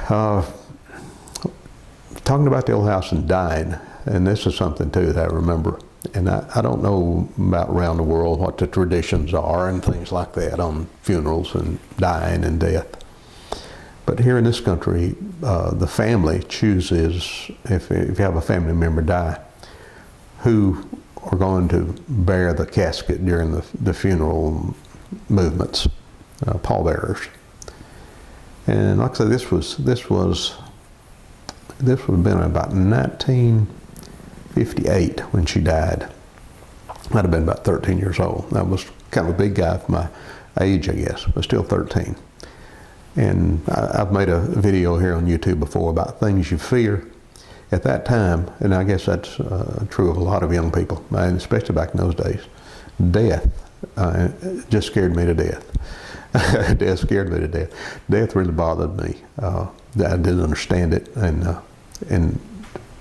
Uh, Talking about the old house and dying, and this is something too that I remember. And I don't know about around the world what the traditions are and things like that on funerals and dying and death. But here in this country, the family chooses, if you have a family member die, who are going to bear the casket during the funeral movements, pallbearers. And like I said, this would have been about 1958 when she died. I'd have been about 13 years old. I was kind of a big guy for my age, I guess, but still 13. And I've made a video here on YouTube before about things you fear. At that time, and I guess that's true of a lot of young people, and especially back in those days, death just scared me to death. Death scared me to death. Death really bothered me. I didn't understand it, and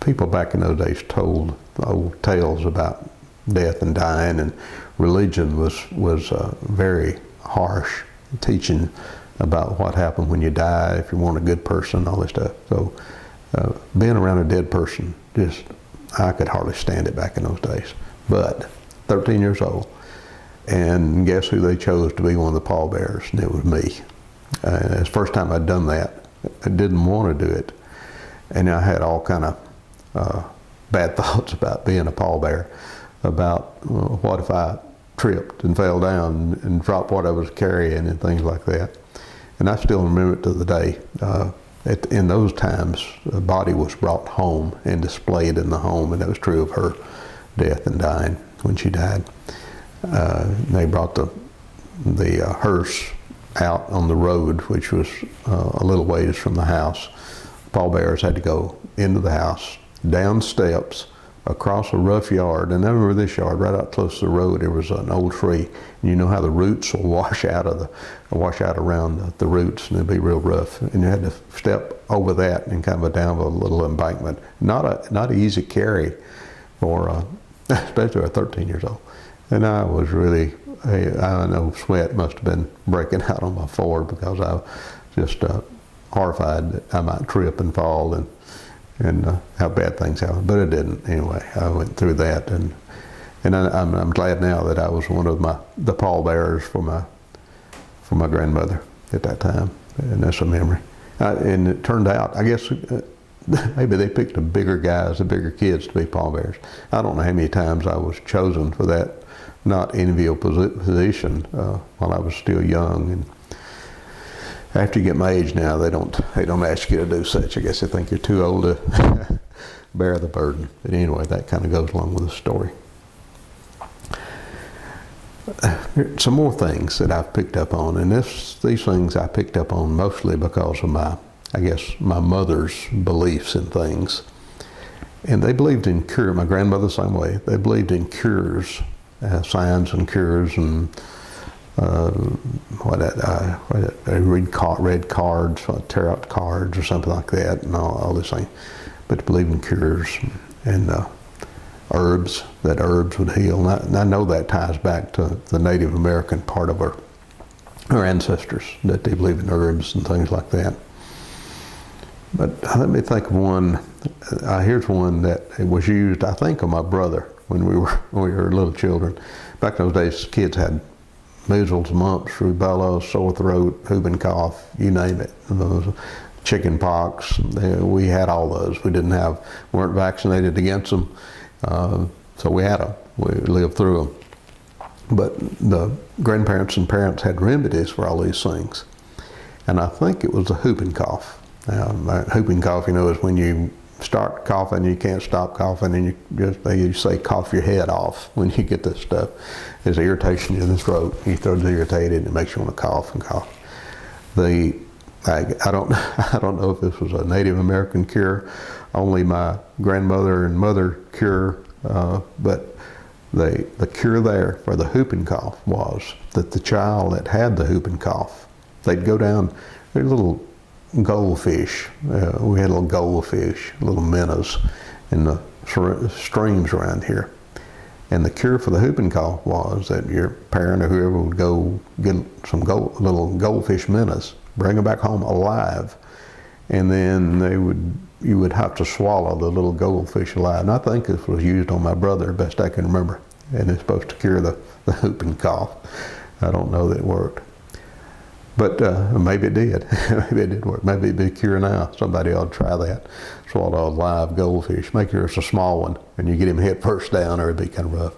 people back in those days told old tales about death and dying, and religion was very harsh, teaching about what happened when you die, if you weren't a good person, all this stuff. So being around a dead person, I could hardly stand it back in those days. But 13 years old, and guess who they chose to be one of the pallbearers? And it was me. It's the first time I'd done that. I didn't want to do it, and I had all kind of bad thoughts about being a pallbearer, about what if I tripped and fell down and dropped what I was carrying and things like that. And I still remember it to the day. In those times, the body was brought home and displayed in the home, and that was true of her death and dying when she died. They brought the hearse out on the road, which was a little ways from the house. Pallbearers had to go into the house, down steps, across a rough yard, and I remember this yard right out close to the road. There was an old tree, and you know how the roots will wash out around the roots, and it'd be real rough. And you had to step over that and kind of down a little embankment. Not an easy carry for especially at 13 years old. And I was really, I know sweat must have been breaking out on my forehead because I was just horrified that I might trip and fall and how bad things happen. But it didn't anyway. I went through that, and I'm glad now that I was one of the pallbearers for my grandmother at that time, and that's a memory. And it turned out, I guess, maybe they picked the bigger guys, the bigger kids to be pallbearers. I don't know how many times I was chosen for that not enviable position while I was still young. And after you get my age now, they don't ask you to do such. I guess they think you're too old to bear the burden. But anyway, that kind of goes along with the story. Some more things that I've picked up on, and these things I picked up on mostly because of my mother's beliefs in things. And they believed in cure. My grandmother, same way. They believed in cures, signs and cures, and read cards, tarot cards or something like that, and all this thing. But to believe in cures and herbs, that herbs would heal. And I know that ties back to the Native American part of our ancestors, that they believe in herbs and things like that. But let me think of one. Here's one that was used, I think, on my brother when we were little children. Back in those days, kids had measles, mumps, rubella, sore throat, whooping cough, you name it. Chicken pox, we had all those. Weren't vaccinated against them, so we had them. We lived through them. But the grandparents and parents had remedies for all these things. And I think it was the whooping cough. Now, whooping cough, is when you start coughing, you can't stop coughing, and they say cough your head off when you get this stuff. There's irritation in the throat. Your throat's irritated, and it makes you want to cough and cough. I don't know if this was a Native American cure, only my grandmother and mother cure, but the cure there for the whooping cough was that the child that had the whooping cough, they'd go down, there's little goldfish. We had little goldfish, little minnows in the streams around here. And the cure for the whooping cough was that your parent or whoever would go get some little goldfish minnows, bring them back home alive, and then you would have to swallow the little goldfish alive. And I think this was used on my brother, best I can remember, and it's supposed to cure the whooping cough. I don't know that it worked. But maybe it did. Maybe it did work. Maybe it'd be a cure now. Somebody ought to try that. Swallow a live goldfish. Make sure it's a small one, and you get him head first down, or it'd be kind of rough.